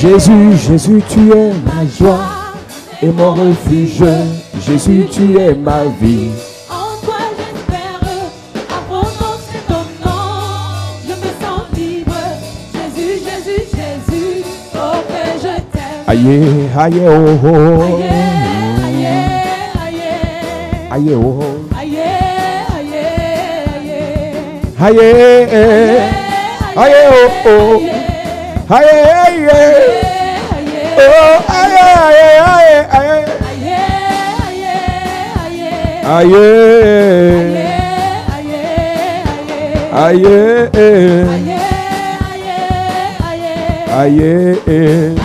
Jésus, Jésus, tu es ma joie et mon refuge. Jésus, tu es ma vie. En toi j'espère, abondance est ton nom. Je me sens libre. Jésus, Jésus, Jésus, oh que je t'aime. Aïe, aïe, oh, oh. Aïe, aïe, aïe. Aïe, oh, oh. Aïe, aïe, aïe. Aïe, aïe, oh, oh. Aïe, aïe, oh, aïe, aïe, aïe. Aïe, aïe,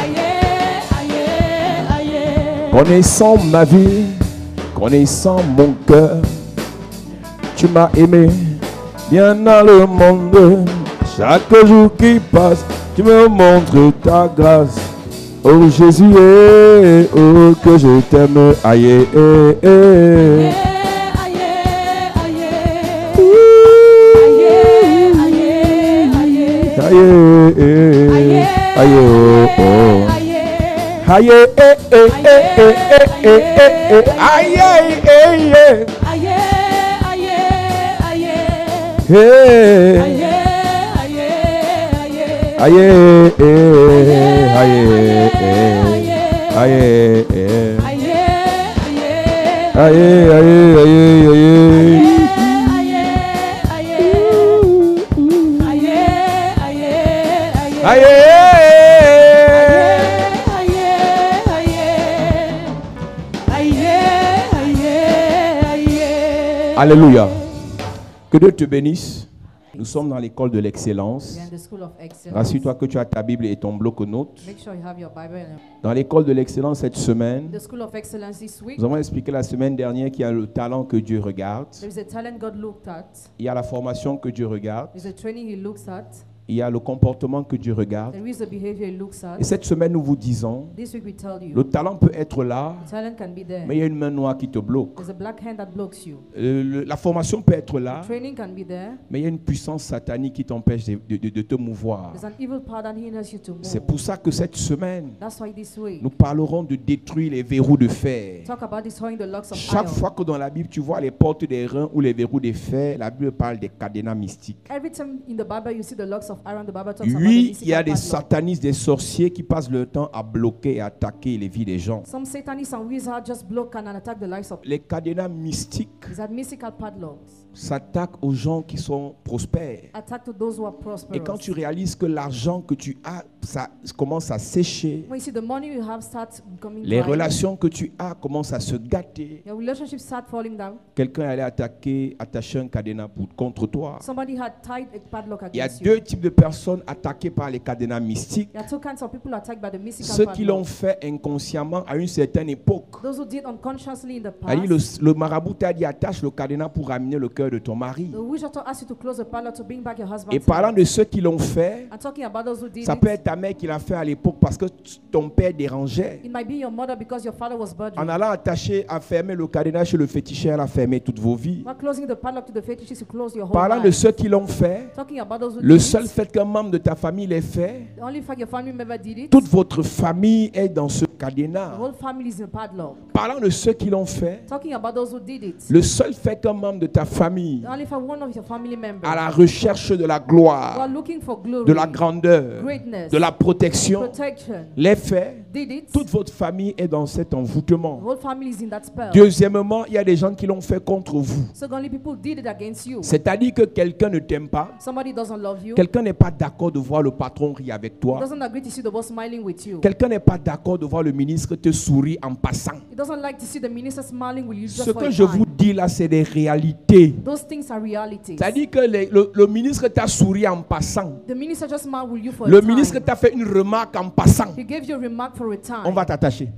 connaissant ma vie, connaissant mon cœur, tu m'as aimé bien dans le monde. Chaque jour qui passe, tu me montres ta grâce. Oh Jésus, oh que je t'aime. Aïe, aïe, oh, oh. Aïe, aïe, Alléluia. Que Dieu te bénisse. Nous sommes dans l'école de l'excellence. Rassure-toi que tu as ta Bible et ton bloc-notes. Dans l'école de l'excellence cette semaine, nous avons expliqué la semaine dernière qu'il y a le talent que Dieu regarde. Il y a la formation que Dieu regarde. Il y a le comportement que Dieu regarde. Et cette semaine, nous vous disons, le talent peut être là, mais il y a une main noire qui te bloque. La formation peut être là, mais il y a une puissance satanique qui t'empêche de te mouvoir. C'est pour ça que cette semaine, nous parlerons de détruire les verrous de fer. Chaque fois que dans la Bible, tu vois les portes des reins ou les verrous de fer, la Bible parle des cadenas mystiques. Oui, il y a des satanistes, des sorciers qui passent leur temps à bloquer et attaquer les vies des gens. Les cadenas mystiques s'attaquent aux gens qui sont prospères. Et quand tu réalises que l'argent que tu as, ça commence à sécher, les relations que tu as commencent à se gâter, quelqu'un est allé attacher un cadenas contre toi. Il y a deux types de personnes attaquées par les cadenas mystiques. Ceux qui l'ont fait inconsciemment à une certaine époque. Le marabout t'a dit attache le cadenas pour ramener le cœur de ton mari. Et parlant de ceux qui l'ont fait, ça peut être ta mère qui l'a fait à l'époque parce que ton père dérangeait. En allant à fermer le cadenas chez le féticheur, elle a fermé toutes vos vies. Parlant de ceux qui l'ont fait, le seul fait qu'un membre de ta famille l'ait fait, toute votre famille est dans ce cadenas. The whole family is in padlock. Parlant de ceux qui l'ont fait, Talking about those who did it. le seul fait qu'un membre de ta famille, Only if one of your family members, à la recherche de la gloire, who are looking for glory, de la grandeur, greatness, de la protection, protection, les fait, did it, toute votre famille est dans cet envoûtement. the whole family is in that spell. Deuxièmement, il y a des gens qui l'ont fait contre vous. Secondly, people did it against you. C'est-à-dire que quelqu'un ne t'aime pas, Somebody doesn't love you. quelqu'un n'est pas d'accord de voir le patron rire avec toi, Doesn't agree to see the boss smiling with you. quelqu'un n'est pas d'accord de voir le ministre te sourire en passant. He doesn't like to see the minister smiling with you just Ce for que a je vous time. dis là, c'est des réalités. Those things are realities. C'est-à-dire que le ministre t'a souri en passant. The minister just smiled with you for Le a time. ministre t'a fait une remarque en passant. He gave you a remark for a time. On va t'attacher.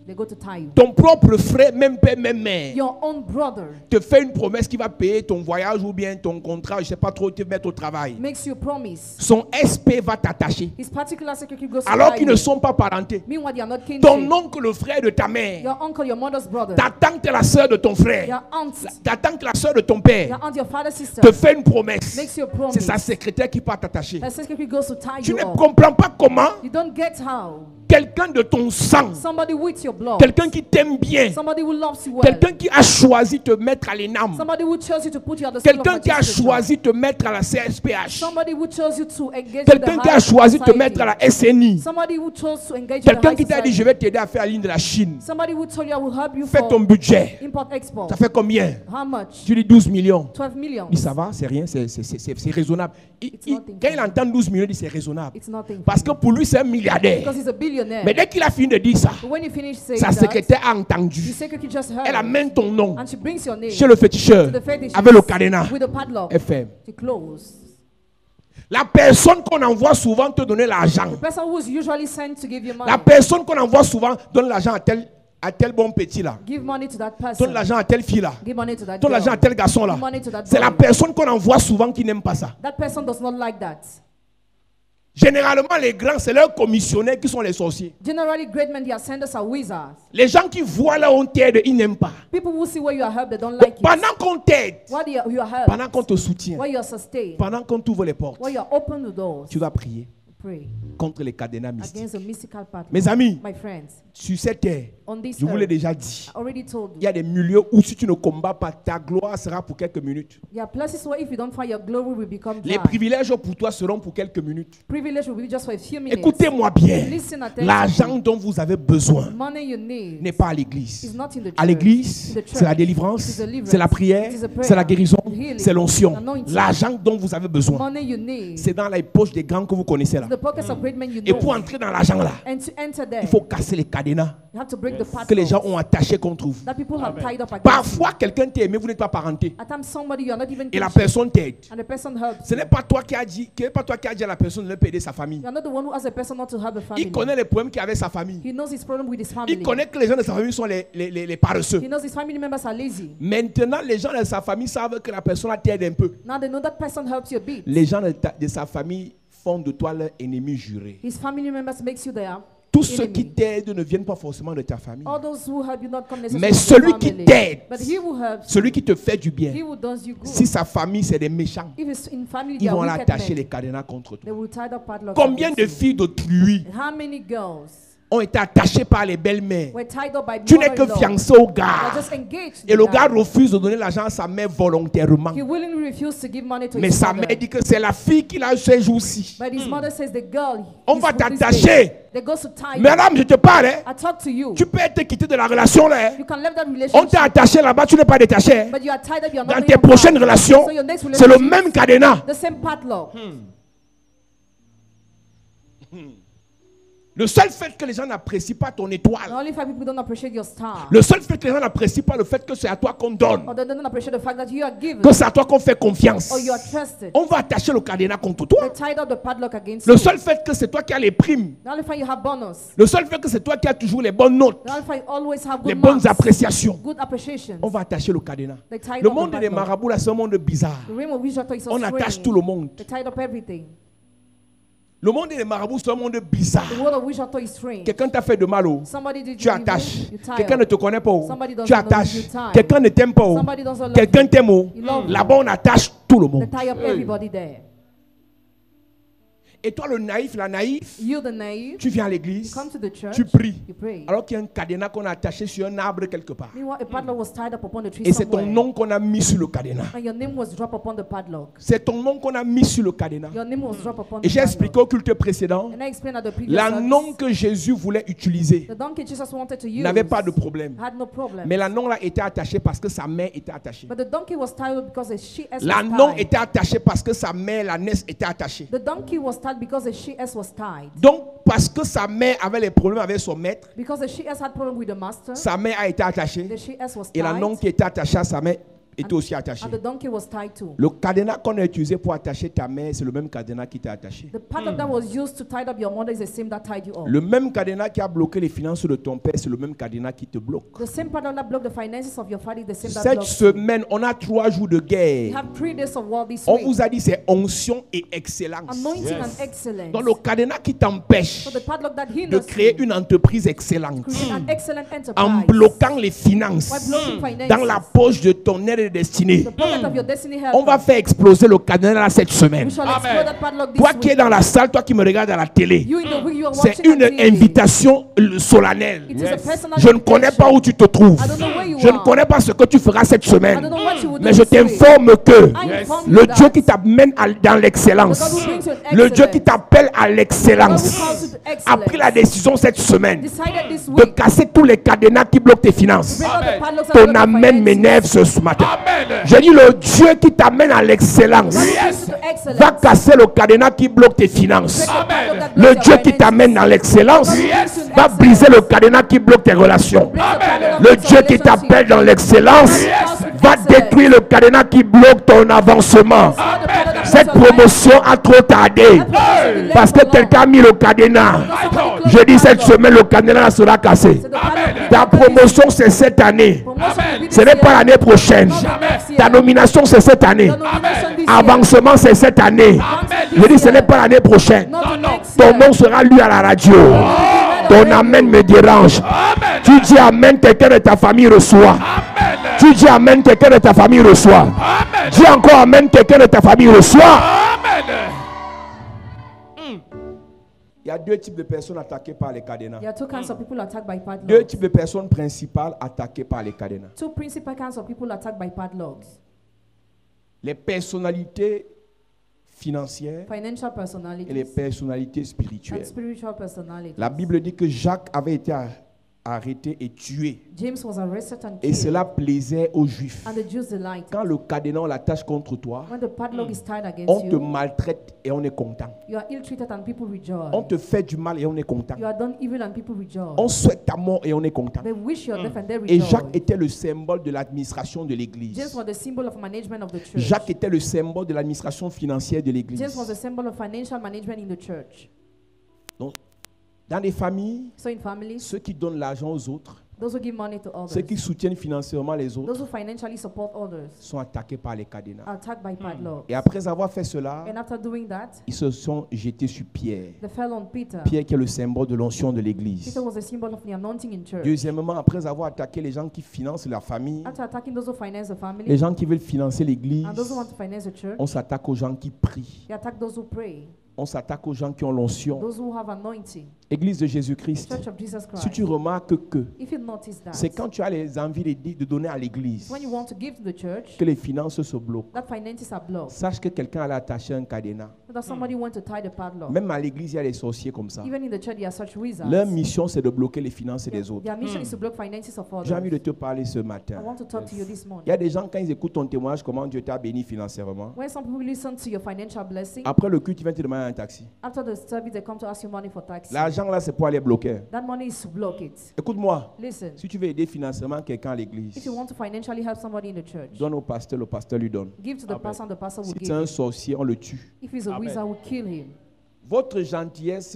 They go to tie you. Ton propre frère, même père, même mère, Your own brother te fait une promesse qui va payer ton voyage ou bien ton contrat, je ne sais pas trop, te mettre au travail. makes you a promise. Son SP va t'attacher. His particular secretary goes to Alors tie qu'ils you. ne sont pas parentés. Meanwhile, they are not Ton kinship. oncle, le frère de ta mère, Your uncle, your mother's brother, ta tante, la soeur de ton frère, your aunt, ta tante, la soeur de ton père, your aunt, your father's sister, te fait une promesse. makes you a promise. C'est sa secrétaire qui va t'attacher. That secretary goes to tie Tu you ne up. comprends pas comment You don't get how. quelqu'un de ton sang, Somebody with your blood, quelqu'un qui t'aime bien, somebody who loves you well, quelqu'un qui a choisi de te mettre à l'ENAM, somebody who chose you to put you at the school of quelqu'un qui a magistrature, choisi de te mettre à la CSPH, somebody who chose you to engage with quelqu'un the qui a high choisi de te society, mettre à la SNI, somebody who chose to engage with the quelqu'un high qui t'a dit je society, vais t'aider à faire la ligne de la Chine. somebody who told you I will help you Fais ton for budget. import-export. Ça fait combien? How much? Tu dis 12 millions. 12 millions. Il dit ça va, c'est rien, c'est raisonnable. nothing. Quand il entend 12 millions, il dit c'est raisonnable. It's nothing. Parce que pour lui, c'est un milliardaire. Because he's a billionaire. Mais dès qu'il a fini de dire ça, But when you finish saying sa that, secrétaire a the entendu. secretary just heard Elle amène ton nom and she brings your name chez le féticheur to the fetish avec le cadenas. with a padlock. FM. To close. La personne qu'on envoie souvent te donner l'argent. The person who is usually sent to give you money. La personne qu'on envoie souvent donne l'argent à tel bon petit là. Give money to that person. Donne l'argent à telle fille là. Give money to that Donne girl. l'argent à tel garçon là. Give money to that C'est la boy. personne qu'on envoie souvent qui n'aime pas ça. That person does not like that. Généralement, les grands, c'est leurs commissionnaires qui sont les sorciers. Generally, great men, their senders are wizards. Les gens qui voient là où on t'aide, ils n'aiment pas. People who see where you are helped, they don't like it. Pendant qu'on t'aide, While you are helped, pendant qu'on te soutient, while you are sustained, pendant qu'on t'ouvre les portes, while you are open the doors, tu vas prier pray contre les cadenas mystiques. against the mystical path. Mes amis, My friends, sur cette terre, on this je vous l'ai earth, déjà dit, I already told il you, y a des milieux où si tu ne combats pas, ta gloire sera pour quelques minutes. there are places where if you don't find your glory will become dry. Les privilèges pour toi seront pour quelques minutes. Privilege will be just for a few minutes. Écoutez-moi bien, Listen attentively. l'argent dont vous avez besoin Money you need n'est pas à l'église. is not in the church. À l'église, In the church, c'est la délivrance, it is deliverance, c'est la prière, it is a prayer, c'est la guérison, healing, c'est l'onction. anointing. L'argent dont vous avez besoin, Money you need c'est dans les poches des grands que vous connaissez là. the pockets of great men you Et know. pour entrer dans l'argent là, And to enter there, il faut casser les cadenas you have to break the path que les gens ont attachés contre vous. that people have tied up against you. Parfois, quelqu'un t'aime, mais vous n'êtes pas parenté. At times somebody you are not even Et la kinship, personne t'aide. and the person helps Ce you. n'est pas toi qui as dit, à la personne de ne pas aider sa famille. You are not the one who asks a person not to help a family. Il connaît les problèmes qu'il y avait sa famille. He knows his problem with his family. Il connaît que les gens de sa famille sont les paresseux. He knows his family members are lazy. Maintenant, les gens de sa famille savent que la personne t'aide un peu. Now they know that person helps you a bit. Les gens de sa famille font de toi leur ennemi juré. His family members makes you their Tous ceux enemy. qui t'aident ne viennent pas forcément de ta famille. All those who help you not come necessarily Mais from your celui qui family. t'aide, But he who helps, celui qui te fait du bien, he who does you good. si sa famille c'est des méchants, If it's in family, ils they are vont wicked l'attacher men. les cadenas contre They toi. will tie the padlock Combien against de you. filles d'autrui How many girls ont été attachées par les belles-mères? were tied up by Tu n'es que mother-in-law? fiancé au They are gars. just engaged. Et le with gars that. refuse de donner l'argent à sa mère volontairement. He willingly refused to give money to Mais his sa mother. mère dit que c'est la fille qu'il a eu ces jours-ci. But his mother says the girl. On is va with this t'attacher. day. They go to tie you. Madame, je te parle. Hein. I talk to you. Tu peux être quitté de la relation là. Hein. You can leave that On relationship. t'a attaché là-bas, tu n'es pas détaché. Hein. But you are tied up. You are not Dans going tes apart. prochaines relations, So your next c'est le relationship, même cadenas. the same padlock. Le seul fait que les gens n'apprécient pas ton The étoile, only fact people don't appreciate your star. le seul fait que les gens n'apprécient pas le fait que c'est à toi qu'on donne, Or they don't appreciate the fact that you are given. que c'est à toi qu'on fait confiance, Or you are trusted. on va attacher le cadenas contre toi. They tied up the padlock against Le you. seul fait que c'est toi qui as les primes, The only fact you have bonus. le seul fait que c'est toi qui as toujours les bonnes notes, The only fact you always have les good bonnes marks. appréciations, Good appreciation. on va attacher le cadenas. They tied Le up monde the des padlock. marabouts là, c'est un monde bizarre. The realm of Wishato is so On attache strange. tout le monde. They tied up everything. Le monde des marabouts, c'est un monde bizarre. The world of Wishato is strange. Quelqu'un t'a fait de mal, oh. Somebody did Tu you evil, attaches. you tie Quelqu'un up. ne te connaît pas, oh. Somebody doesn't Tu know you, attaches. you tie. Quelqu'un ne t'aime pas, oh. Somebody doesn't love Quelqu'un you. t'aime, oh. You love Là-bas, on attache tout le They monde. tie up everybody there. Et toi, le naïf, la naïve, You, the naive, tu viens à l'église, you come to the church, tu pries. you pray. Alors qu'il y a un cadenas qu'on a attaché sur un arbre quelque part. Meanwhile, a padlock was tied up upon the tree Et c'est ton somewhere. nom qu'on a mis sur le cadenas. And your name was dropped upon the padlock. C'est ton nom qu'on a mis sur le cadenas. Your name was dropped upon Et the j'ai expliqué padlock. au culte précédent, And I explained at the previous la service, non que Jésus voulait utiliser the donkey Jesus wanted to use n'avait pas de problème. had no problem. Mais la non là était attachée parce que sa main était attachée. But the donkey was tied because the she-ass La was non tied. était attachée parce que sa main, la naisse était attachée. The donkey was tied because the she-ass was tied. Donc, parce que sa mère avait les problèmes avec son maître, Because the she-ass had problem with the master, sa main a été attachée. the she-ass was Et la tied. non qui était attachée à sa main était aussi attachée. And the donkey was tied too. Le cadenas qu'on a utilisé pour attacher ta main, c'est le même cadenas qui t'a attaché. The padlock that was used to tie up your mother is the same that tied you up. Le même cadenas qui a bloqué les finances de ton père, c'est le même cadenas qui te bloque. The same padlock that blocked the finances of your father is the same that Cette blocks you. semaine, on a 3 jours de We guerre. have 3 days of war this On week. vous a dit c'est onction et excellence. Anointing and excellence. Donc le cadenas qui t'empêche So the padlock that de hinders créer you, une entreprise excellente create an excellent enterprise. en bloquant les finances By blocking finances. dans la poche de ton aide et destinée. The pocket of your destiny helper. On va faire exploser le cadenas là cette semaine. We shall explode that padlock this Toi qui es week. dans la salle, toi qui me regardes à la télé, You in the week you are c'est watching une on TV. invitation solennelle. It is a personal Je ne connais pas où tu te trouves. I don't know where you Je ne are. connais pas ce que tu feras cette I semaine. don't know what you will do Mais je this week. t'informe que I inform you le that Dieu qui t'amène dans l'excellence, the God who brings you in le Dieu excellence, qui t'appelle à the God l'excellence, who calls you to a excellence, pris la décision cette semaine decided this de week casser tous les cadenas qui bloquent tes finances. break out the padlocks and Ton block the amène finances. m'énerve ce matin. J'ai dit le Dieu qui t'amène à l'excellence God who brings you to excellence. va casser le cadenas qui bloque tes finances. Break the padlock that Le blocks Dieu your qui finances. t'amène dans l'excellence va briser le cadenas qui bloque tes relations. Break the padlock that Le blocks Dieu your qui t'appelle relationship. dans l'excellence va détruire le cadenas qui bloque ton avancement. Cette promotion a trop tardé parce que quelqu'un a mis le cadenas. Je dis cette semaine, le cadenas sera cassé. Ta promotion, c'est cette année. Ce n'est pas l'année prochaine. Ta nomination, c'est cette année. Avancement, c'est cette année. Je dis, ce n'est pas l'année prochaine. Ton nom sera lu à la radio. Ton amen me dérange. Tu dis amen, quelqu'un de ta famille reçoit. Tu dis amen, quelqu'un de ta famille reçoit. Dis encore amen, quelqu'un de ta famille reçoit. Il y a 2 types de personnes attaquées par les cadenas. There are 2 kinds of people attacked by 2 padlocks. types de personnes principales attaquées par les cadenas. 2 principal kinds of people attacked by padlocks. Les personnalités financières Financial et les personalities personnalités and spirituelles. spiritual personalities. La Bible dit que Jacques avait été arrêté et tué. James was arrested and Et killed. cela plaisait aux Juifs. And the Jews delighted. Quand le cadenas, on l'attache contre toi, When the padlock is tied against on te you, maltraite et on est content. you are ill-treated and people rejoice. On te fait du mal et on est content. You are done evil and people rejoice. On souhaite ta mort et on est content. They wish your death and they Et rejoice. Jacques était le symbole de l'administration de James l'église. was the symbol of management of the church. Jacques était le symbole de l'administration financière de James l'église. was the symbol of financial management in the church. Donc, dans les familles, So in families, ceux qui donnent l'argent aux autres, those who give money to others, ceux qui soutiennent financièrement les autres, those who financially support others, sont attaqués par les cadenas. are attacked by padlocks. Et après avoir fait cela, And after doing that, ils se sont jetés sur Pierre. they fell on Peter. Pierre qui est le symbole de l'onction de l'église. Peter was a symbol of the anointing in church. Deuxièmement, après avoir attaqué les gens qui financent la famille, After attacking those who finance the les family gens qui veulent financer l'église, and those who want to finance the church, on s'attaque aux gens qui prient. they attack those who pray, On s'attaque aux gens qui ont l'onction. those who have anointing. Église de Jésus-Christ, Church of Jesus si Christ. tu remarques que If you notice that, c'est quand tu as les envies de donner à l'église when you want to give to the church, que les finances se bloquent. that finances are blocked. Sache que quelqu'un allait attacher un cadenas. That somebody wants to tie the padlock. Même à l'église, il y a des sorciers comme ça. Even in the church, there are such wizards. Leur mission, c'est de bloquer les finances des autres. Their mission is to block finances of J'ai envie de others. te parler ce I matin. want to talk to you this morning. Il y a des gens, quand ils écoutent ton témoignage, comment Dieu t'a béni financièrement. When some people listen to your financial blessing, Après le culte, ils viennent te demander un taxi. after the service, they come to ask you money for taxi. L'argent là, c'est pour aller bloquer. That money is to block it. Écoute-moi, Listen, si tu veux aider financièrement quelqu'un à if l'église, you want to financially help somebody in the church, donne au pasteur, le pasteur lui donne. give to the pastor and the pastor will Si give c'est un him. sorcier, on le tue. If he's a wizard, we'll kill him. Votre gentillesse,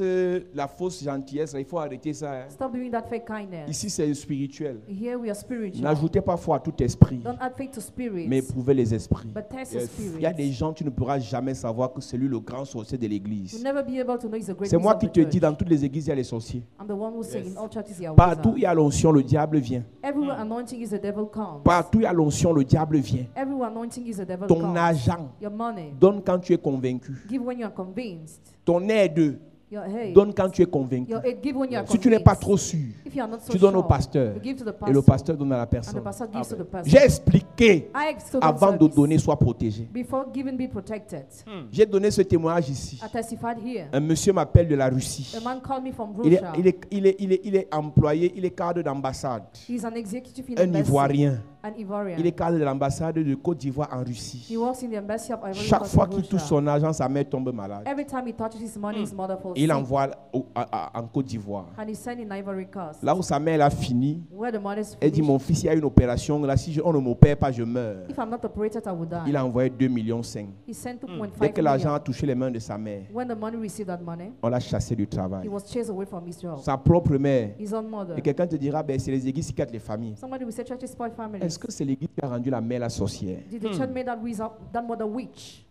la fausse gentillesse, il faut arrêter ça. Hein. Stop doing that fake kindness. Ici, c'est spirituel. Here we are spiritual. N'ajoutez pas foi à tout esprit, Don't add faith to spirits, mais éprouvez les esprits. but test the Il y a des spirits. gens, tu ne pourras jamais savoir que c'est lui le grand sorcier de You'll l'église. never be able to know he's a great C'est moi wizard qui of te the dis, church. dans toutes les églises, il y a les sorciers. I'm the one who say in all churches you are Partout où il y a l'onction, le diable vient. Everywhere anointing is the devil comes. Partout où il y a l'onction, le diable vient. Everywhere anointing is the devil Ton comes. argent, Your money, donne quand tu es convaincu. give when you are convinced. Ton aide, Your aid, donne quand tu es convaincu. your aid, give when you are Si tu n'es convinced. pas trop sûr, If you are not so tu donnes au sure, pasteur you give to the et le pastor, pasteur donne à la and the personne. pastor gives to the person. J'ai expliqué I explained avant de service. donner, sois protégé. Before giving, be protected. J'ai donné ce témoignage ici. I testified here. Un monsieur m'appelle de la Russie. A man called me from Il Russia. est employé, il est cadre d'ambassade. He's an executive in Un embassy, Ivoirien. an Ivorian. Il est cadre de l'ambassade de Côte d'Ivoire en Russie. He works in the embassy of Ivory Chaque Coast fois in qu'il touche Russia. son argent, sa mère tombe malade. Every time he touches his money, his mother falls Il sick. envoie en Côte d'Ivoire. And he's sent in Ivory Coast. Là où sa mère a fini, Where the money is elle dit, finished. mon fils, il y a une opération. Là, si on ne m'opère pas, je meurs. If I'm not operated, I will die. Il a envoyé 2,5 millions. He sent 2.5 Dès que l'argent a million. touché les mains de sa mère, When the money received that money, on l'a chassé du he travail. was chased away from his job. Sa propre mère. His own mother. Et quelqu'un te dira, ben, c'est les églises qui gâtent les familles. Somebody will say churches spoil families. Est-ce que c'est l'église qui a rendu la mère la sorcière? Did the church make that mother witch?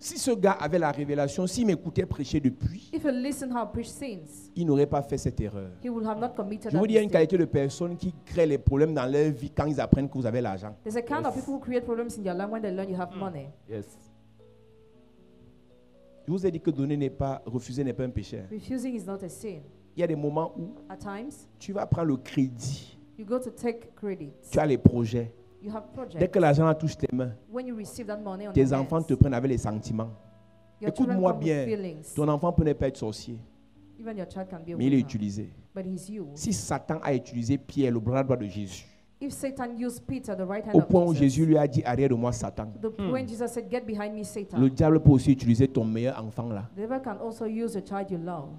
Si ce gars avait la révélation, s'il m'écoutait prêcher depuis, If you listen how I preach since, il n'aurait pas fait cette erreur. he would have not committed Je vous that dis, il y a une mistake. qualité de personnes qui créent les problèmes dans leur vie quand ils apprennent que vous avez l'argent. There's a kind of people who create problems in their life when they learn you have money. Yes. Je vous ai dit que donner n'est pas, refuser n'est pas un péché. Refusing is not a sin. Il y a des moments où At times, tu vas prendre le crédit, you go to take credit. tu as les projets. You have projects. Dès que l'argent touche tes mains, When you receive that money on tes your enfants hands, te prennent avec les sentiments. your children Écoute-moi come bien, with feelings. ton enfant peut ne pas être sorcier, Even your child can be a mais il est wizard, utilisé. but he's you. Si Satan a utilisé Pierre, le bras droit de Jésus, If Satan used Peter, the right hand au of point où Jesus, Jésus lui a dit, arrière de moi Satan, the point Jesus said, "Get behind me, Satan." le diable peut aussi utiliser ton meilleur enfant là. The devil can also use a child you love.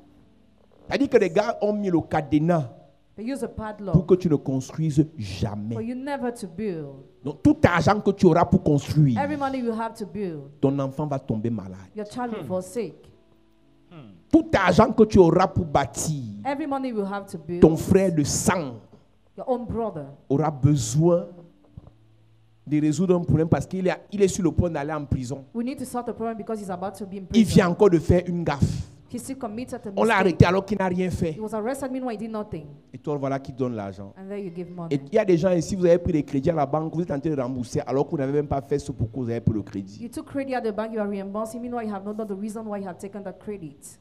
C'est-à-dire que les gars ont mis le cadenas They use a pour padlock que tu ne construises for jamais. you never to build. Donc tout argent que tu auras pour construire, Every money you have to build, ton enfant va tomber malade. your child will fall sick. Tout argent que tu auras pour bâtir, Every money you have to build, ton frère de sang your own brother aura besoin de résoudre un problème parce qu'il est sur le point d'aller en prison. we need to solve the problem because he's about to be in Il vient prison. encore de faire une gaffe. He still committed a On l'a mistake. arrêté alors qu'il n'a rien fait. He was arrested, meanwhile he did nothing. Et toi, voilà qui donne l'argent. And then you give Et money. il y a des gens ici, vous avez pris des crédits à la banque, vous êtes en train de rembourser alors que vous n'avez même pas fait ce pourquoi vous avez pris le crédit. You took credit at the bank, you are reimbursing, meanwhile you have not done the reason why you have taken that credit.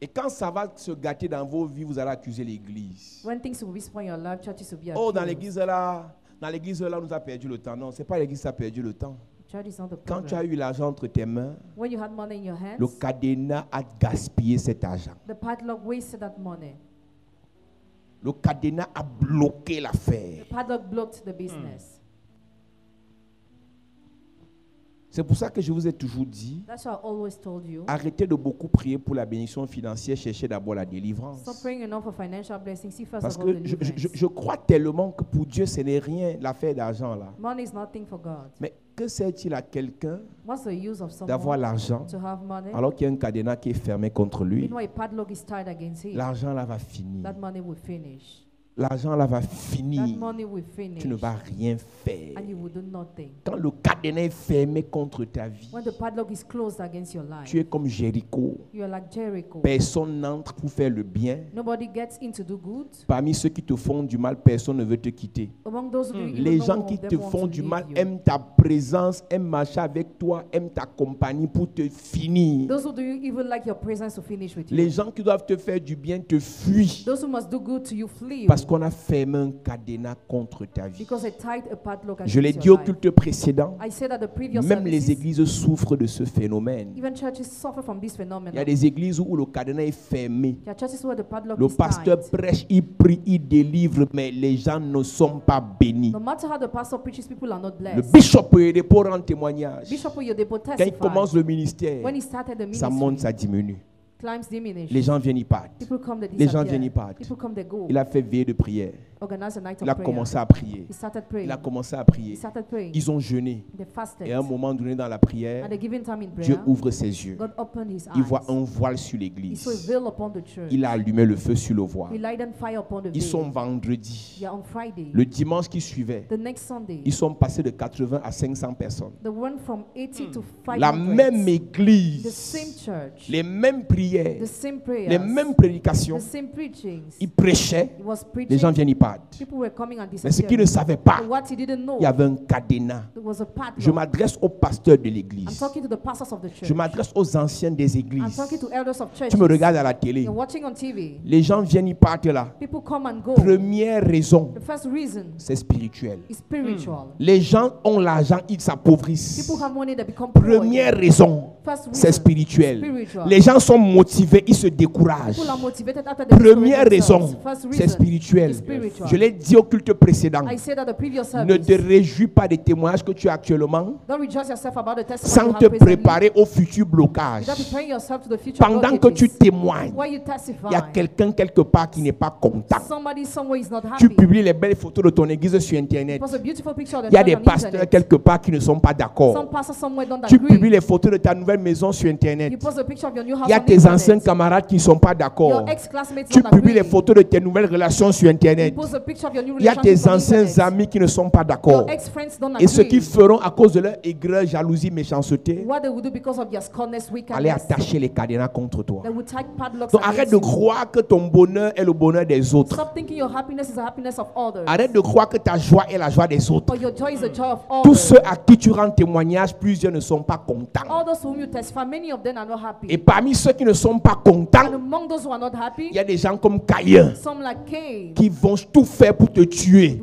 Et quand ça va se gâter dans vos vies, vous allez accuser l'église. When things will be spoiled in your life, churches will be Oh, dans accused. l'église là, on nous a perdu le temps. Non, c'est pas l'église qui a perdu le temps. Church is not the Quand tu as problem. eu l'argent entre tes mains, When you had money in your le hands, cadenas a gaspillé cet argent. the padlock wasted that money. Le cadenas a bloqué The l'affaire. padlock blocked the business. C'est pour ça que je vous ai toujours dit, That's why I always told you. arrêtez de beaucoup prier pour la bénédiction financière, cherchez d'abord la délivrance. Stop praying enough for financial blessings. See first Parce of all que deliverance. je crois tellement que pour Dieu, ce n'est rien l'affaire d'argent là. Money is nothing for God. Mais que sert-il à quelqu'un What's the use of d'avoir someone l'argent to have money? alors qu'il y a un cadenas qui est fermé contre lui? Meanwhile, a padlock is tied against him. L'argent là va finir. That money will finish. L'argent là va That finir. money will finish. Tu ne vas rien faire. And you will do nothing. Quand le cadenas est fermé contre ta vie, When the padlock is closed against your life, tu es comme Jéricho. you are like Jericho. Personne n'entre pour faire le bien. Nobody gets in to do good. Parmi ceux qui te font du mal, personne ne veut te quitter. Among those who do evil, Les no gens one qui of te them wants font to du leave mal you. aiment ta présence, aiment marcher avec toi, aiment ta compagnie pour te finir. Those who do you evil like your presence to finish with you. Les gens qui doivent te faire du bien te fuient Those who must do good to you flee you. parce qu'on a fermé un cadenas contre ta vie. Because they tied a padlock Je l'ai against dit au your life. culte précédent, I said at the previous même les services, églises souffrent de ce phénomène. even churches suffer from this Il y a phenomenon. des églises où le cadenas est fermé. There are churches where the padlock Le is pasteur tied. prêche, il prie, il délivre, mais les gens ne sont pas bénis. No matter how the pastor preaches, people are not Le blessed. bishop peut aider pour rendre témoignage. Bishop Oyedepo Quand il commence testified le ministère, when he started the ça monte, ministry, ça diminue. Les gens viennent y partent. Les gens viennent y partent. Il a fait veille de prière. Il a commencé à prier. Il a commencé à prier. Ils ont jeûné. Et à un moment donné dans la prière, Dieu ouvre ses yeux. Il voit un voile sur l'église. Il a allumé le feu sur le voile. Ils sont vendredi. Le dimanche qui suivait, ils sont passés de 80 à 500 personnes. La même église, les mêmes prières, les mêmes prédications. Ils prêchaient, les gens viennent y partent. Mais ce qu'ils ne savaient pas, il y avait un cadenas. Je m'adresse aux pasteurs de l'église. Je m'adresse aux anciens des églises. Tu me regardes à la télé. Les gens viennent y partent là. Première raison, c'est spirituel. Les gens ont l'argent, ils s'appauvrissent. Première raison, c'est spirituel. Les gens sont motivés, ils se découragent. Première raison, c'est spirituel. Je l'ai dit au culte précédent. Ne te réjouis pas des témoignages que tu as actuellement sans te préparer au futur blocage. Pendant que tu témoignes, il y a quelqu'un quelque part qui n'est pas content. Tu publies les belles photos de ton église sur Internet. Il y a des pasteurs quelque part qui ne sont pas d'accord. Tu publies les photos de ta nouvelle maison sur Internet. Il y a tes anciens camarades qui ne sont pas d'accord. Tu publies les photos de tes nouvelles relations sur Internet. Il y a tes anciens amis qui ne sont pas d'accord. Et ceux qui feront à cause de leur aigreur, jalousie, méchanceté, aller attacher les cadenas contre toi. Donc arrête de croire que ton bonheur est le bonheur des autres. Arrête de croire que ta joie est la joie des autres. Tous ceux à qui tu rends témoignage, plusieurs ne sont pas contents. Et parmi ceux qui ne sont pas contents, il y a des gens comme Caïn qui vont tout faire pour te tuer.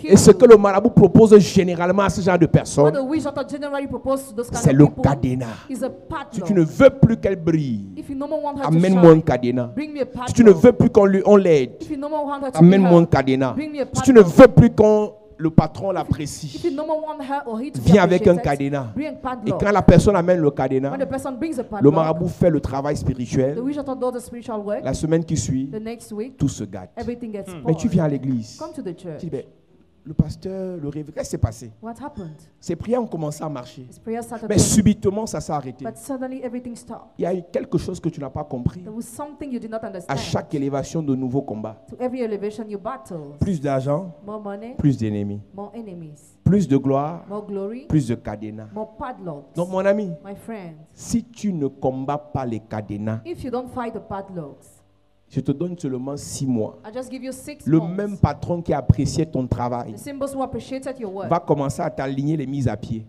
Et ce que le marabout propose généralement à ce genre de personnes, c'est le cadenas. Si tu ne veux plus qu'elle brille, amène-moi un cadenas. Si tu ne veux plus qu'on l'aide, amène-moi un cadenas. Si tu ne veux plus qu'on le patron l'apprécie, viens avec un cadenas. Et quand la personne amène le cadenas, le marabout fait le travail spirituel. La semaine qui suit, tout se gâte. Mais tu viens à l'église. Tu dis, le pasteur, le réveil, qu'est-ce qui s'est passé? Ces prières ont commencé à marcher. Mais subitement, ça s'est arrêté. Il y a eu quelque chose que tu n'as pas compris. À chaque élévation, de nouveaux combats. Plus d'argent, plus d'ennemis. Plus de gloire, plus de cadenas. Donc mon ami, si tu ne combats pas les cadenas, je te donne seulement 6 mois. Le même patron qui appréciait ton travail va commencer à t'aligner les mises à pied.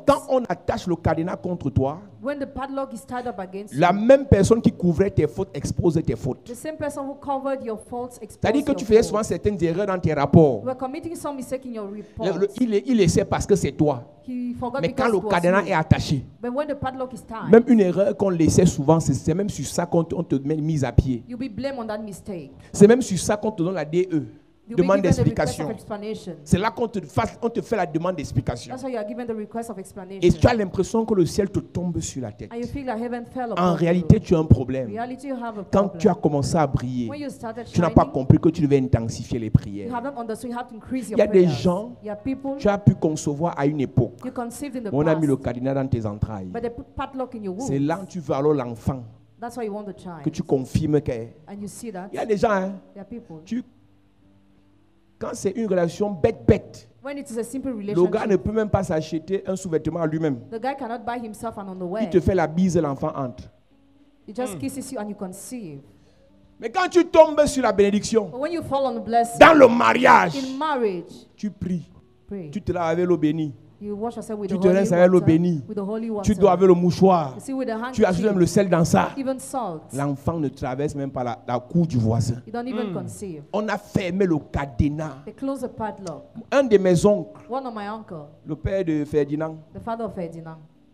Quand on attache le cadenas contre toi, la même personne qui couvrait tes fautes expose tes fautes. C'est-à-dire que tu faisais souvent certaines erreurs dans tes rapports. Il essaie parce que c'est toi. Mais quand le cadenas est attaché, même une erreur qu'on laissait souvent, c'est même sur ça qu'on te met mise à pied. C'est même sur ça qu'on te donne la DE. Demande d'explication. C'est là qu'on te fait la demande d'explication. Et tu as l'impression que le ciel te tombe sur la tête. En réalité, tu as un problème. Quand tu as commencé à briller, tu n'as pas compris que tu devais intensifier les prières. Il y a des gens, tu as pu concevoir à une époque. On a mis le cadenas dans tes entrailles. C'est là que tu veux alors l'enfant. Que tu confirmes qu'il y a des gens, hein, quand c'est une relation bête, le gars ne peut même pas s'acheter un sous-vêtement à lui-même. Il te fait la bise et l'enfant entre. Mais quand tu tombes sur la bénédiction, dans le mariage, tu pries. Tu te laves avec l'eau bénie. Tu te rinces avec l'eau bénie. Tu dois avec le mouchoir. Tu ajoutes même le sel dans ça. L'enfant ne traverse même pas la cour du voisin. On a fermé le cadenas. Un de mes oncles, le père de Ferdinand,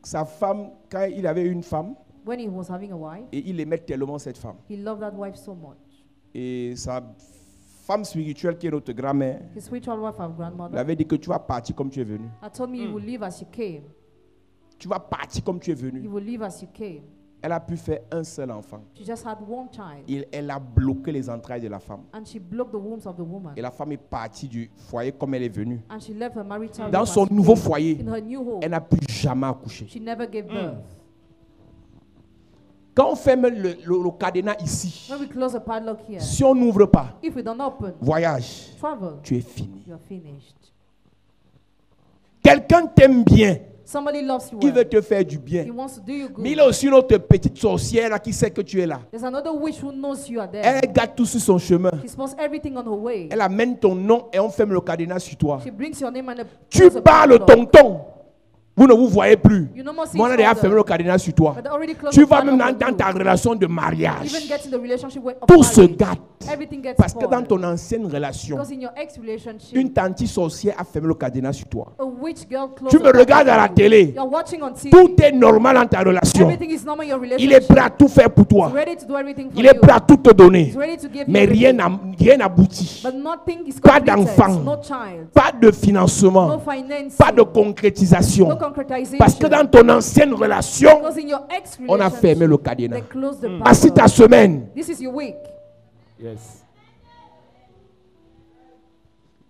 sa femme, quand il avait une femme, et il aimait tellement cette femme. Et sa femme spirituelle, qui est notre grand-mère, elle avait dit que tu vas partir comme tu es venu. Tu vas partir comme tu es venu. Elle a pu faire un seul enfant. She just had one child. Elle a bloqué les entrailles de la femme. And she blocked the wombs of the woman. Et la femme est partie du foyer comme elle est venue. And she left her marital Dans son nouveau foyer, in her new home, elle n'a plus jamais accouché. she never gave birth. Quand on ferme le cadenas ici, When we close the padlock here, si on n'ouvre pas, if we don't open, voyage, travel, tu es fini. you are finished. Quelqu'un t'aime bien. Somebody loves you Il well. veut te faire du bien. He wants to do you good. Mais il y a aussi une autre petite sorcière là qui sait que tu es là. There's another witch who knows you are there. Elle garde tout sur son chemin. She spends everything on her way. Elle amène ton nom et on ferme le cadenas sur toi. She brings your name and Tu parles tonton. Vous ne vous voyez plus. You no more see Moi, on a each déjà other. fermé le cadenas sur toi. But they already closed Tu the vas même padlock dans on you. ta relation de mariage. Even get in the relationship of Tout se marriage. gâte. Everything gets Parce que dans spoiled. ton ancienne relation, Because in your ex-relationship, une tante sorcière a fermé le cadenas sur toi. a witch girl closed Tu the me padlock regardes à la on you. télé. You're watching on TV. Tout est normal dans ta relation. Everything is normal in your Il est relationship. prêt à tout faire pour toi. He's ready to do everything for Il est you. prêt à tout te donner. He's ready to give Mais you rien everything. n'aboutit. But nothing is Pas completed. d'enfant. No child. Pas de financement. No financing. Pas de concrétisation. No concretization. Parce que dans ton ancienne relation, Because in your ex-relationship, on a fermé le cadenas. they closed the Voici ta padlock. semaine. This is your week. Yes.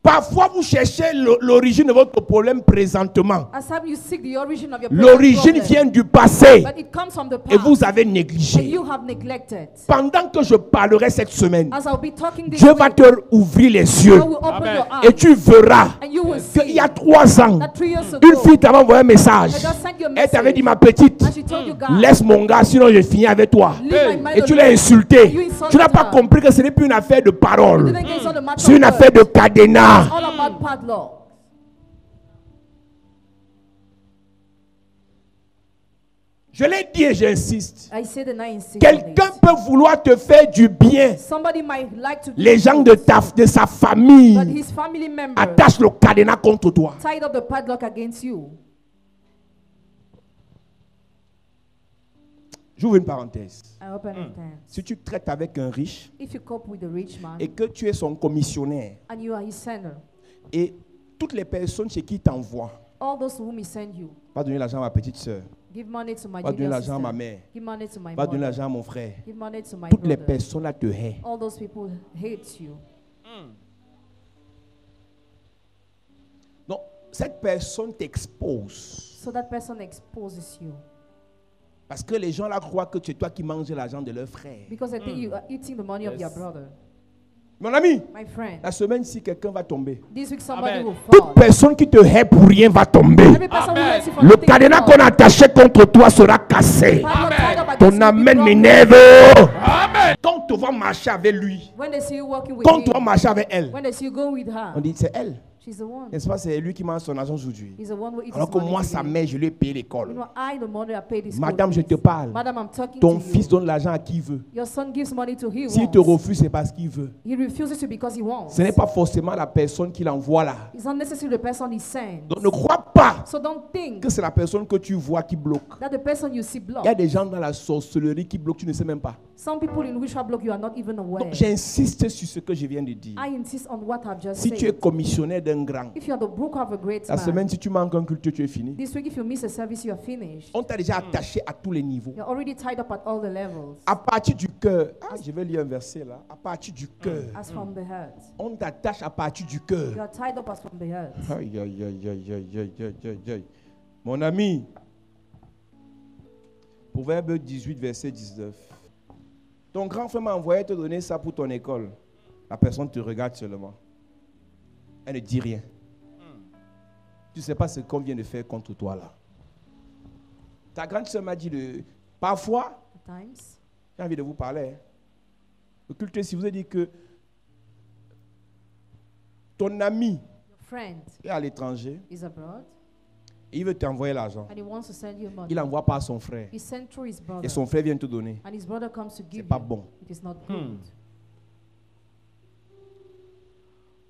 Parfois, vous cherchez l'origine de votre problème présentement. As time you seek the origin of your L'origine problem, vient du passé but it comes from the et past, vous avez and négligé. you have neglected. Pendant que je parlerai cette semaine, As I'll be talking this Dieu week, va te ouvrir les yeux God will open Amen. your eyes, et tu verras and you will qu'il see y a 3 ans, that 3 years une ago, fille t'avait envoyé un message. I just sent you a Elle t'avait message, dit, ma petite, and she told you, God, laisse mon gars, sinon je finis avec toi. leave my man Et tu alone. l'as insulté. You insulted Tu n'as pas her. compris que ce n'est plus une affaire de You parole. didn't get on the matter C'est une of affaire de words. cadenas. All about padlock. Je l'ai dit et j'insiste. I said and I insist on Quelqu'un it. peut vouloir te faire du bien. Somebody might like to do Les gens it, de sa famille but his family member attachent le cadenas contre toi. tied up the padlock against you. J'ouvre une parenthèse. I open it then. Si tu traites avec un riche If you cope with a rich man et que tu es son commissionnaire and you are his sender, et toutes les personnes chez qui il t'envoie, all those whom he send you, va donner l'argent à ma petite soeur, give money to my va donner junior l'argent à sister, ma mère, give money to my va donner mother, l'argent à mon frère. give money to my Toutes les brother. personnes là te haient. All those people hate you. Donc, cette personne t'expose. So that person exposes you. Parce que les gens là croient que c'est toi qui manges l'argent de leur frère. Because I think you are eating the money of your brother. Mon ami, My friend, la semaine-ci, quelqu'un va tomber. this week somebody Amen. will Toute fall. personne qui te hait pour rien va tomber. Every person who Amen. hates you for Le nothing cadenas will qu'on fall. a attaché contre toi sera cassé. Padlock tied up against Ton you will be amène broken. m'énerve. Amen. Quand tu vas marcher avec lui, When they see you walking with quand tu vas him, marcher avec elle, when they see you go with on her, dit c'est elle. she's the one. N'est-ce pas, c'est lui qui mange son argent aujourd'hui. He's the one who eats Alors his que money moi, today. sa mère, je lui ai payé You l'école. know, I, the mother, I paid his school Madame, je fees. te parle. Madam, I'm talking Ton to fils you. donne l'argent à qui il veut. Your son gives money to who he S'il te wants. refuse, c'est parce qu'il veut. He refuses to because he wants. Ce n'est pas forcément la personne qui l'envoie là. It's not necessarily the person he sends. Donc ne crois pas So don't think que c'est la personne que tu vois qui bloque. that the person you see Il block. y a des gens dans la sorcellerie qui bloquent, tu ne sais même pas. Some people in witchcraft block you are not even aware. Donc j'insiste sur ce que je viens de dire. I insist on what I've just Si tu es said. commissionnaire d'un grand, If you are the broker of a great la man, semaine, si tu manques un culte, tu es fini. this week if you miss a service, you are finished. On t'a déjà attaché à tous les niveaux. You're already tied up at all the levels. À partir du cœur, je vais lire un verset là. À partir du cœur, As from the heart. on t'attache à partir du cœur. You are tied up as from the heart. Aïe, aïe, aïe, aïe, aïe, aïe, aïe, aïe, aïe. Mon ami, Proverbe 18, verset 19. Ton grand frère m'a envoyé te donner ça pour ton école. La personne te regarde seulement. Elle ne dit rien. Tu ne sais pas ce qu'on vient de faire contre toi là. Ta grande soeur m'a dit, parfois, At times, j'ai envie de vous parler. Le culte, si vous avez dit que ton ami your friend est à l'étranger, is abroad il veut t'envoyer l'argent. and he wants to send you money. Il n'envoie pas à son frère. He sent through his brother. Et son frère vient te donner. And his brother comes to C'est give pas you. bon. It is not good.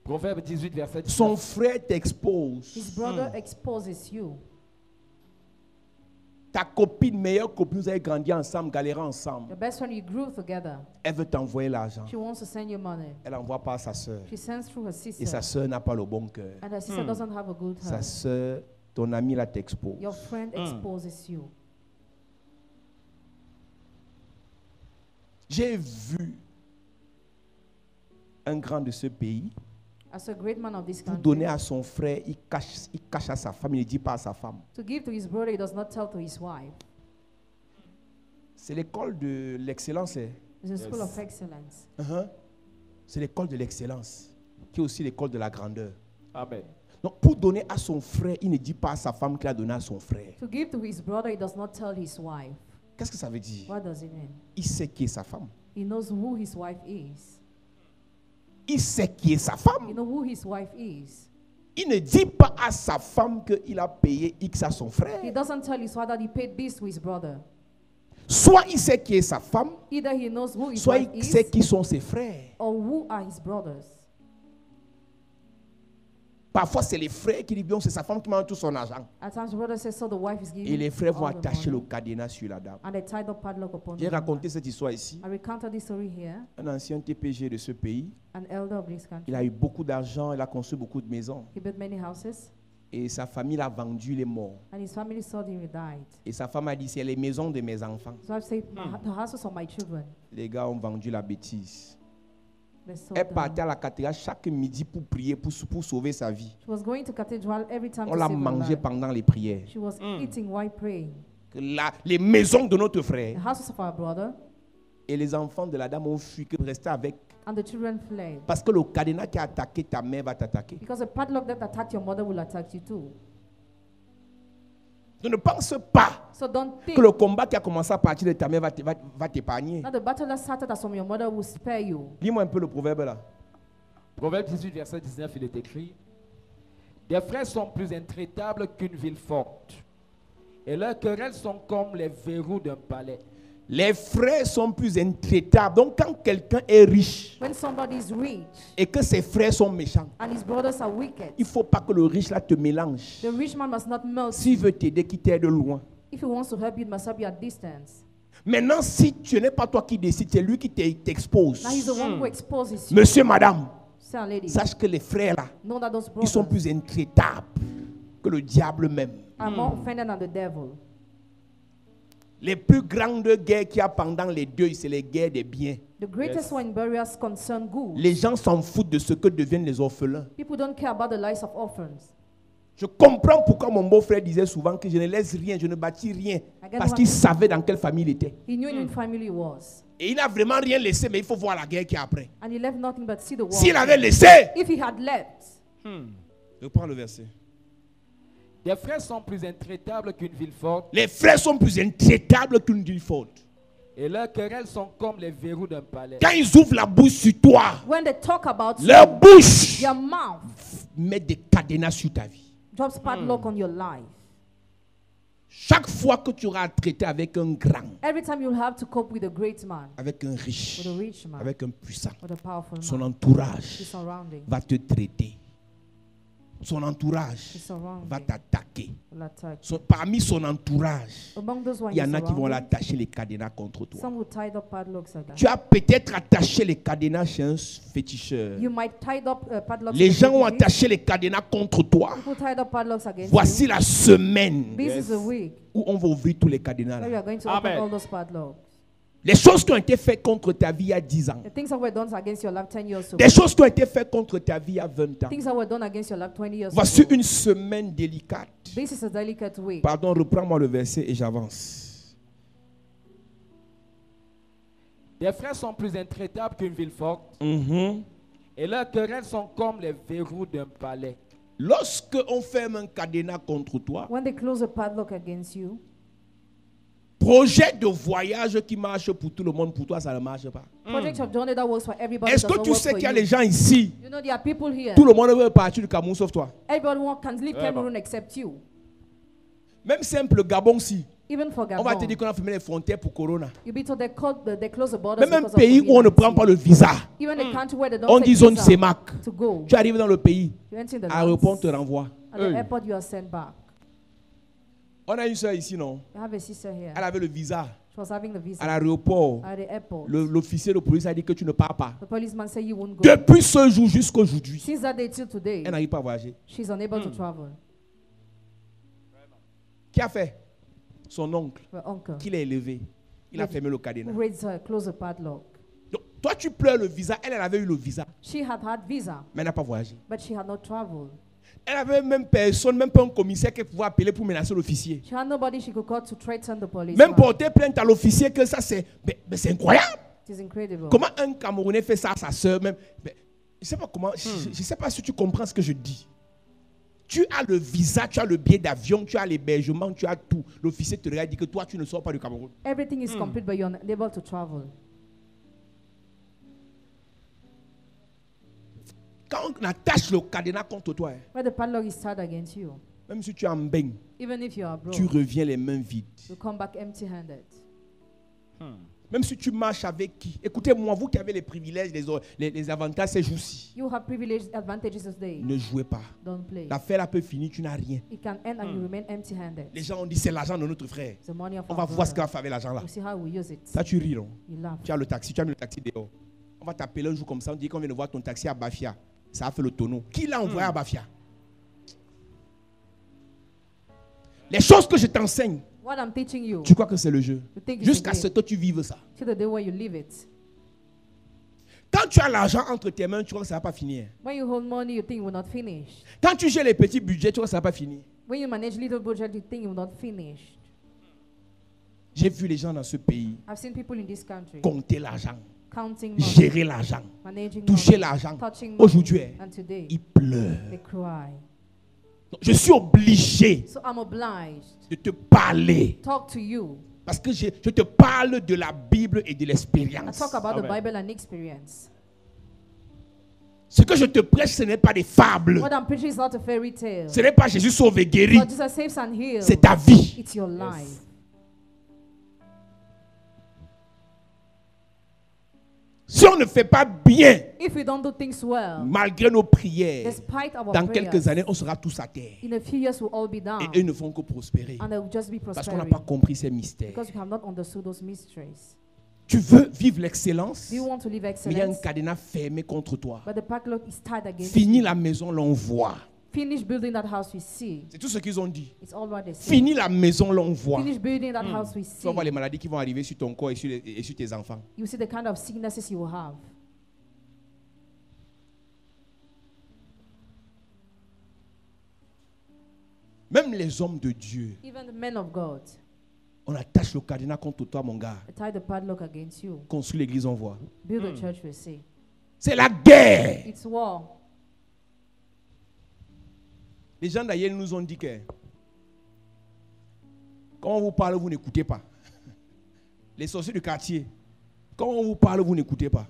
Proverbe 18, verset 19. Son frère t'expose. His brother exposes you. Ta copine, meilleure copine, vous avez grandi ensemble, galéré ensemble. Your best friend, you grew together. Elle veut t'envoyer l'argent. She wants to send you money. Elle n'envoie pas à sa soeur. She sends through her Et sa sister. soeur n'a pas le bon cœur. And her sister doesn't have a good Sa heart. soeur, ton ami là t'expose. Your friend exposes you. J'ai vu un grand de ce pays as a great man of this pour country, donner à son frère, il cache à sa femme, il ne dit pas à sa femme. to give to his brother, he does not tell to his wife. C'est l'école de l'excellence. It's a school of excellence. C'est l'école de l'excellence, qui est aussi l'école de la grandeur. Amen. Donc, pour donner à son frère, il ne dit pas à sa femme qu'il a donné à son frère. To give to his brother, he does not tell his wife. Qu'est-ce que ça veut dire? What does it mean? Il sait qui est sa femme. He knows who his wife is. Il sait qui est sa femme. You know who his wife is. Il ne dit pas à sa femme qu'il a payé X à son frère. He doesn't tell his wife that he paid this to his brother. Soit il sait qui est sa femme, Either he knows who his soit wife il sait is, qui sont ses frères. or who are his brothers. Parfois, c'est les frères qui disent, bien, c'est sa femme qui m'a tout son argent. At times, the brother says, so the wife is giving Et les frères vont all the attacher le money, cadenas sur la dame. and they tied up padlock upon J'ai the raconté cette histoire ici. I recounted this story here. Un ancien TPG de ce pays, An elder of this country. il a eu beaucoup d'argent, il a construit beaucoup de maisons. He built many houses, Et sa famille l'a vendu, il est mort. and his family sold him, he died. Et sa femme a dit, c'est les maisons de mes enfants. So I've said, the houses of my children. Les gars ont vendu la bêtise. They sold Elle them. partait à la cathédrale chaque midi pour prier, pour sauver sa vie. She was going to cathedral every time On to l'a save her mangé life. pendant les prières. She was eating while praying. Les maisons de notre The frère houses of our brother et les enfants de la dame ont fui, que rester avec. and the children fled. Parce que le cadenas qui a attaqué ta mère va t'attaquer. Because the padlock that attacked your mother will attack you too. Ne pense pas So don't think que le combat qui a commencé à partir de ta mère va t'épargner. that the battle that started as from your mother will spare you. Lis-moi un peu le proverbe là. Proverbe 18, verset 19, il est écrit: des frères sont plus intraitables qu'une ville forte, et leurs querelles sont comme les verrous d'un palais. Les frères sont plus intraitables. Donc quand quelqu'un est riche When somebody is rich et que ses frères sont méchants, and his brothers are wicked, il ne faut pas que le riche là te mélange. the rich man must not melt. S'il veut t'aider, qu'il t'aide de loin. If he wants to help you, he must help you at distance. Maintenant, si ce n'est pas toi qui décides, c'est lui qui t'expose. Now he's the one who exposes you. Monsieur, madame, Say, lady, sache que les frères là, know that those ils sont brothers plus intraitables que le diable même. are more offended than the devil. Les plus grandes guerres qu'il y a pendant les deuils, c'est les guerres des biens. The greatest one in burials concern good. Les gens s'en foutent de ce que deviennent les orphelins. People don't care about the lives of orphans. Je comprends pourquoi mon beau-frère disait souvent que je ne laisse rien, je ne bâtis rien. Parce qu'il savait dans quelle famille il était. He knew in which family he was. Et il n'a vraiment rien laissé, mais il faut voir la guerre qui est après. And he left nothing but see the war. S'il avait laissé, If he had left, je prends le verset. Des frères sont plus intraitables qu'une ville forte, Les frères sont plus intraitables qu'une ville forte. et leurs querelles sont comme les verrous d'un palais. Quand ils ouvrent la bouche sur toi, when they talk about leur bouche your mouth, met des cadenas sur ta vie. drops padlock on your life. Chaque fois que tu auras à traiter avec un grand, Every time you'll have to cope with a great man, avec un riche, with a rich man, avec un puissant, with a powerful son man, entourage his surrounding, va te traiter. Son entourage his surrounding va t'attaquer. will attack. Parmi son entourage, Among those ones il y en a qui vont surrounding, l'attacher les cadenas contre toi. some will tie up padlocks against Tu as peut-être attaché les cadenas chez un féticheur. you. Might tie up padlocks. Les against gens ont you. attaché les cadenas contre toi. People tied up padlocks against Voici you. la semaine This is a week où on va ouvrir tous les cadenas. where we Là. are going to open Amen. all those padlocks. Les choses qui ont été faites contre ta vie il y a 10 ans. The things that were done against your life 10 years ago. Des choses qui ont été faites contre ta vie il y a 20 ans. Things that were done against your life 20 years Voici ago. une semaine délicate. This is a delicate week. Pardon, reprends-moi le verset et j'avance. Des frères sont plus intraitables qu'une ville forte, Mhm. et leurs querelles sont comme les verrous d'un palais. Lorsque on ferme un cadenas contre toi, When they close a padlock against you, projet de voyage qui marche pour tout le monde, pour toi ça ne marche pas. project of journey that works for everybody Est-ce does que not tu work sais for qu'il y a you. des gens ici, You know there are people here. tout le monde veut partir du Cameroun sauf toi. Everybody can leave Vraiment. Cameroon except you. Même simple Gabon si. Even for On va te Gabon. dire qu'on a fermé les frontières pour Corona. You'll be told they close the borders Même un because of pays où on ne COVID-19. prend pas le visa, Even a country where they don't on take dit zone visa CEMAC. to go. Tu arrives dans le pays, You enter the l'aéroport lands. te renvoie. At the airport you are sent back. On a une soeur ici, non? You have a sister here. Elle avait le visa. She was having the À visa l'aéroport, at the airport. l'officier de police a dit que tu ne pars pas. The policeman said you won't go. Depuis ce jour jusqu'à aujourd'hui, Since that day till today, elle n'arrive pas à voyager. she's unable to travel. Qui a fait? Son oncle, Her uncle, qui l'a élevé. Il a fermé le cadenas. Close the padlock. Donc, toi, tu pleures le visa. Elle avait eu le visa. She had visa. Mais elle n'a pas voyagé. But she had not traveled. Elle avait même personne, même pas un commissaire qui pouvait appeler pour menacer l'officier. She had nobody she could call to threaten the police. Même porter plainte à l'officier que ça c'est, mais c'est incroyable. It is incredible. Comment un Camerounais fait ça à sa soeur même? Mais, je sais pas comment. Je sais pas si tu comprends ce que je dis. Tu as le visa, tu as le billet d'avion, tu as l'hébergement, tu as tout. L'officier te regarde et dit que toi tu ne sors pas du Cameroun. Everything is complete, but you're unable to travel. Quand on attache le cadenas contre toi, When the padlock is tied against you, même si tu es en bain, even if you are broke, tu reviens les mains vides. you come back empty-handed. Même si tu marches avec qui? Écoutez-moi, vous qui avez les privilèges, les avantages ces jours-ci, You have privileged advantages today. ne jouez pas. Don't play. L'affaire là peut finir, tu n'as rien. It can end and you remain empty-handed. Les gens ont dit c'est l'argent de notre frère. It's the money of On our va voir ce qu'on brother. va faire avec l'argent là. We'll see how we use it. Ça tu ris, non? You laugh. Tu as le taxi, tu as mis le taxi dehors. On va t'appeler un jour comme ça, on dit qu'on vient de voir ton taxi à Bafia. Ça a fait le tonneau. Qui l'a envoyé à Bafia? Les choses que je t'enseigne, What I'm teaching you, tu crois que c'est le jeu? you think it's Jusqu'à a ce game. que tu vives ça. Till the day where you leave it. Quand tu as l'argent entre tes mains, tu crois que ça ne va pas finir. When you hold money, you think it will not finish. Quand tu gères les petits budgets, tu crois que ça ne va pas finir. When you manage little budget, you think it will not finish. J'ai vu les gens dans ce pays I've seen people in this country compter l'argent, counting money, gérer l'argent, managing toucher money, l'argent. touching money, Aujourd'hui, and today ils pleurent. they cry. Donc, je suis obligé So I'm obliged de te parler. to talk to you. Parce que je te parle de la Bible et de I l'expérience. talk about the Amen. Bible and experience. Ce que je te prêche, ce n'est pas des fables. What I'm preaching is not a fairy tale. Ce n'est pas Jésus sauve et guérit. But Jesus saves and heals. C'est ta vie. It's your life. Si on ne fait pas bien, If we don't do things well, malgré nos prières, despite our dans prayers, quelques années, on sera tous à terre. in a few years we'll all be down. Et eux ne font que prospérer. And they will just be Parce qu'on n'a prospering. pas compris ces mystères. Because you have not understood those mysteries. Tu veux vivre l'excellence, Do you want to live mais il y a un excellence? cadenas fermé contre toi. But the padlock is tied against Fini you. la maison, l'on voit. Finish building that house we see. C'est tout ce qu'ils ont dit. It's all what they say. Fini la maison, l'on voit. Finish building that house we Tu see. vas voir les maladies qui vont arriver sur ton corps et sur tes enfants. You see the kind of sicknesses you will have. Même les hommes de Dieu, Even the men of God, on attache le cadenas contre toi, mon gars. they tie the padlock against you. Construis l'église, on voit. Build a church we see. C'est la guerre. It's war. Les gens d'ailleurs nous ont dit que quand on vous parle, vous n'écoutez pas. Les sorciers du quartier, quand on vous parle, vous n'écoutez pas.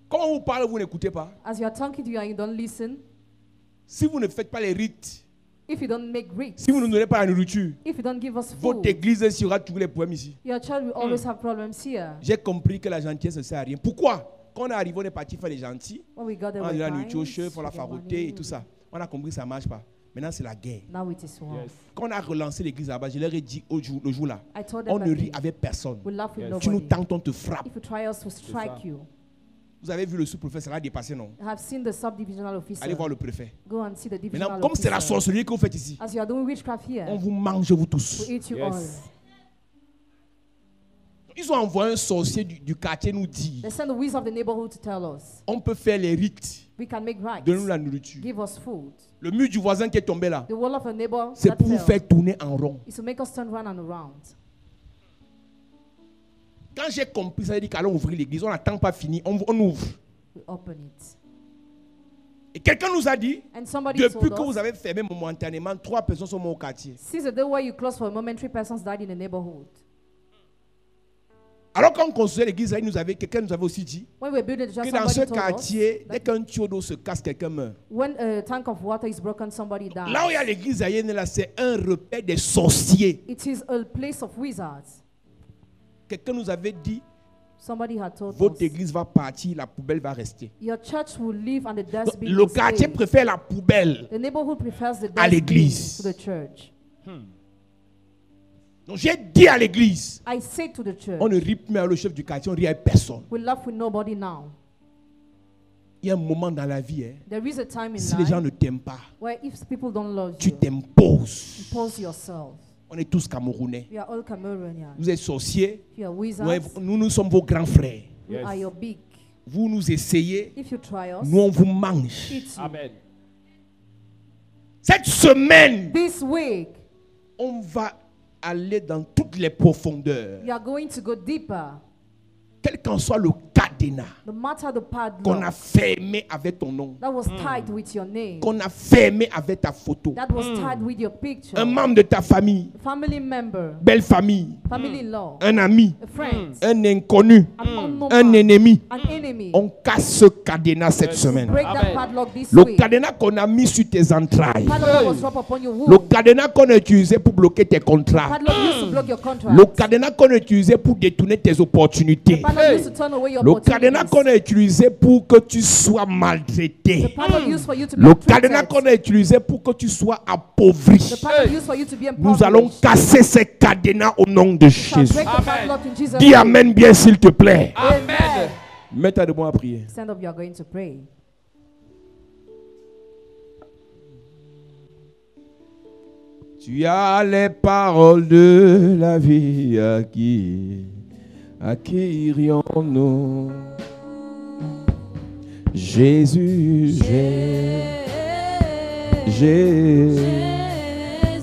Quand on vous parle, vous n'écoutez pas. As you are talking to you and you don't listen, Si vous ne faites pas les rites, if you don't make rites, si vous ne donnez pas la nourriture, if you don't give us votre food, église sera tous les problèmes ici. your child will always have problems here. J'ai compris que la gentillesse ne sert à rien. Pourquoi? Quand on est arrivé, on est parti faire les gentils. When we got there, On a we donné la were nourriture aux kind, chefs, on l'a we gave faroté money. et tout ça. On a compris que ça ne marche pas. Maintenant, c'est la guerre. Now it is war. Yes. Quand on a relancé l'église là-bas, je leur ai dit le jour là, I told them on that ne rit day, avec personne. we laugh with Yes. Tu nous nobody. tentes, on te frappe. If you try us to strike ça. you, Vous avez vu le sous-préfet, ça l'a dépassé, non? I have seen the sub-divisional officer. Allez voir le préfet. Go and see the divisional Maintenant, comme c'est la officer. sorcellerie que vous faites ici, As you are doing witchcraft here, on vous mange, vous tous. we eat you Yes. all. Ils ont envoyé un sorcier du quartier nous dire, They send the wizard of the neighborhood to tell us on peut faire les rites, we can make rights. donnez-nous la nourriture. Give us food. Le mur du voisin qui est tombé là, The wall of a neighbor c'est that pour vous fell faire tourner en rond. is to make us turn round and around. Quand j'ai compris ça, j'ai dit qu'allons ouvrir l'église, on n'attend pas fini, on ouvre. We open it. Et quelqu'un nous a dit, And somebody depuis told que vous us, avez fermé momentanément, 3 personnes sont mortes au quartier. since the day where you closed for a moment, 3 persons died in the neighborhood. Alors quand on construisait l'église, quelqu'un nous avait aussi dit When we were building the church, que dans ce somebody told us quartier, dès that qu'un tuyau d'eau se casse, quelqu'un meurt. when a tank of water is broken, somebody dies. Là où il y a l'église aïenne, là, c'est un repère des sorciers. It is a place of wizards. Quelqu'un nous avait dit, Somebody had told votre us, église va partir, la poubelle va rester. your church will live and the Donc, dustbin le will quartier stay. préfère la poubelle. The neighborhood prefers the à dustbin l'église. to the church. Donc j'ai dit à l'église, I say to the church, on ne rit plus avec le chef du quartier, on rit avec personne. we laugh with nobody now. Il y a un moment dans la vie, hein, There is a time in si les gens life ne t'aiment pas, where if people don't love tu you, t'imposes. impose yourself. On est tous Camerounais. We are all Cameroonians. Vous êtes sorciers. You are wizards. Nous sommes vos grands frères. We are your big. Vous nous essayez. If you try us, nous on vous mange. Amen. Cette semaine, this week, on va aller dans toutes les profondeurs. You are going to go deeper. Quel qu'en soit le cadenas qu'on a fermé avec ton nom, that was tied with your name, qu'on a fermé avec ta photo, that was tied with your picture, un membre de ta famille, family member, belle famille, family-in-law, un ami, a friend, un inconnu, un ennemi, on casse ce cadenas cette semaine. Le cadenas qu'on a mis sur tes entrailles, le cadenas qu'on a utilisé pour bloquer tes contrats, le cadenas qu'on a utilisé pour détourner tes opportunités, le cadenas qu'on a utilisé pour que tu sois maltraité, le cadenas qu'on a utilisé pour que tu sois appauvri, nous allons casser ces cadenas au nom de Jésus. Dis amen bien s'il te plaît. Amen. Mets-toi debout à prier. Stand up, you are going to pray. Tu as les paroles de la vie à qui irions-nous? Jésus,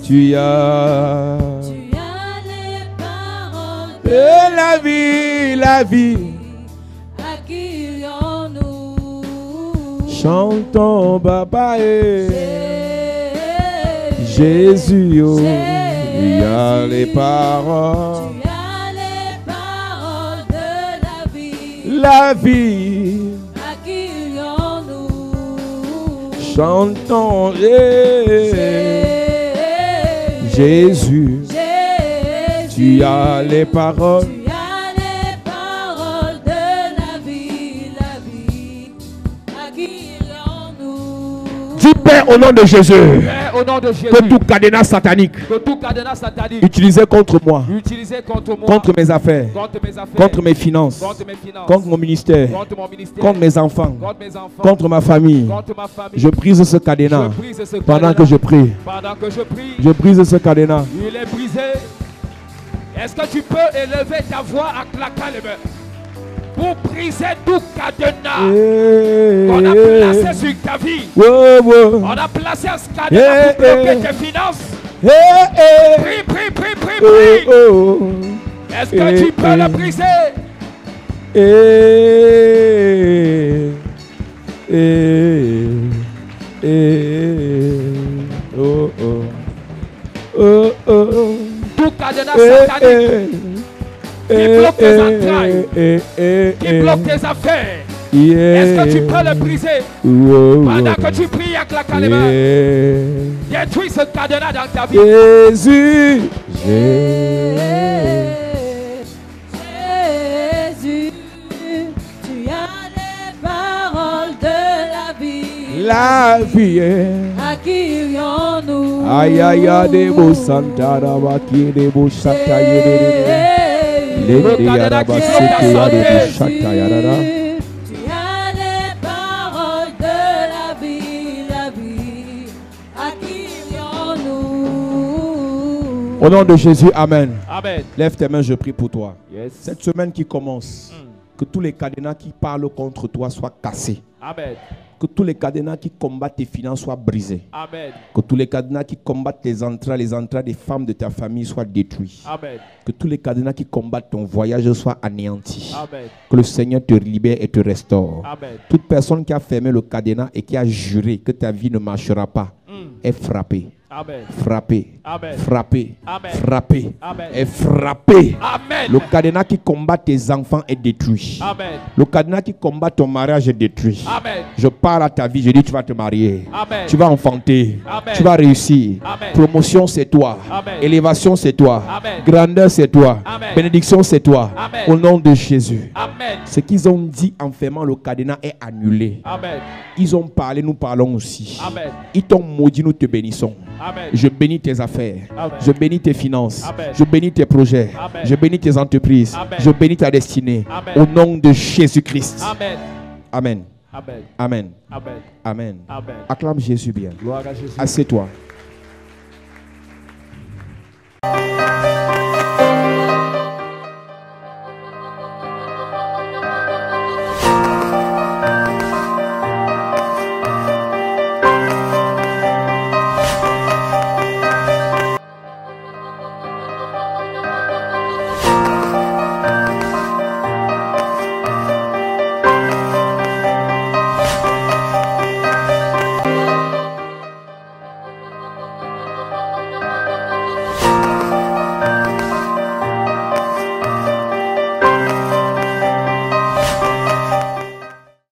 tu as les paroles de la vie. À qui irions-nous? Chantons, papa, Jésus, oh, tu as les paroles. La vie, à qui irions-nous? Chantons, Jésus, tu as les paroles. Tu as les paroles de la vie, à qui irions-nous? Dis Père au nom de Jésus. Père, au nom de Jésus. Que tout cadenas satanique, utilisé contre moi, contre mes affaires, contre mes finances, contre mon ministère, contre mes enfants, contre ma famille, je brise ce cadenas pendant que je prie. Je brise ce cadenas. Il est brisé. Est-ce que tu peux élever ta voix en claquant les mains pour briser tout cadenas qu'on a placé sur ta vie? On a placé un cadenas pour bloquer tes finances. Prie, prie, prie, prie, prie. Est-ce que tu peux le briser? Tout cadenas satanique qui bloque tes entrailles, qui bloque tes affaires. Est-ce que tu peux le briser pendant que tu pries à claquer les mains? Détruis ce cadenas dans ta vie. Jésus, Jésus, tu as les paroles de la vie. La vie, à qui irions-nous? Aïe aïe aïe de beau santa rabaki de beau chata yere. Le cadenas qui bloque ta santé. Au nom de Jésus, amen. Amen. Lève tes mains, je prie pour toi. Yes. Cette semaine qui commence, que tous les cadenas qui parlent contre toi soient cassés. Amen. Que tous les cadenas qui combattent tes finances soient brisés. Amen. Que tous les cadenas qui combattent les entrailles des femmes de ta famille soient détruits. Amen. Que tous les cadenas qui combattent ton voyage soient anéantis. Amen. Que le Seigneur te libère et te restaure. Amen. Toute personne qui a fermé le cadenas et qui a juré que ta vie ne marchera pas est frappée. Amen. Frappé, Amen. frappé, Amen. frappé, Amen. et frappé. Amen. Le cadenas qui combat tes enfants est détruit. Amen. Le cadenas qui combat ton mariage est détruit. Amen. Je parle à ta vie, je dis tu vas te marier. Amen. Tu vas enfanter. Amen. Tu vas réussir. Amen. Promotion c'est toi. Amen. Élévation c'est toi. Amen. Grandeur c'est toi. Amen. Bénédiction c'est toi. Amen. Au nom de Jésus. Amen. Ce qu'ils ont dit en fermant le cadenas est annulé. Amen. Ils ont parlé, nous parlons aussi. Amen. Ils t'ont maudit, nous te bénissons. Amen. Je bénis tes affaires. Amen. Je bénis tes finances. Amen. Je bénis tes projets. Amen. Je bénis tes entreprises. Amen. Je bénis ta destinée. Amen. Au nom de Jésus-Christ. Amen. Amen. Amen. Amen. Amen. Amen. Amen. Acclame Jésus bien. Gloire à Jésus. Assieds-toi.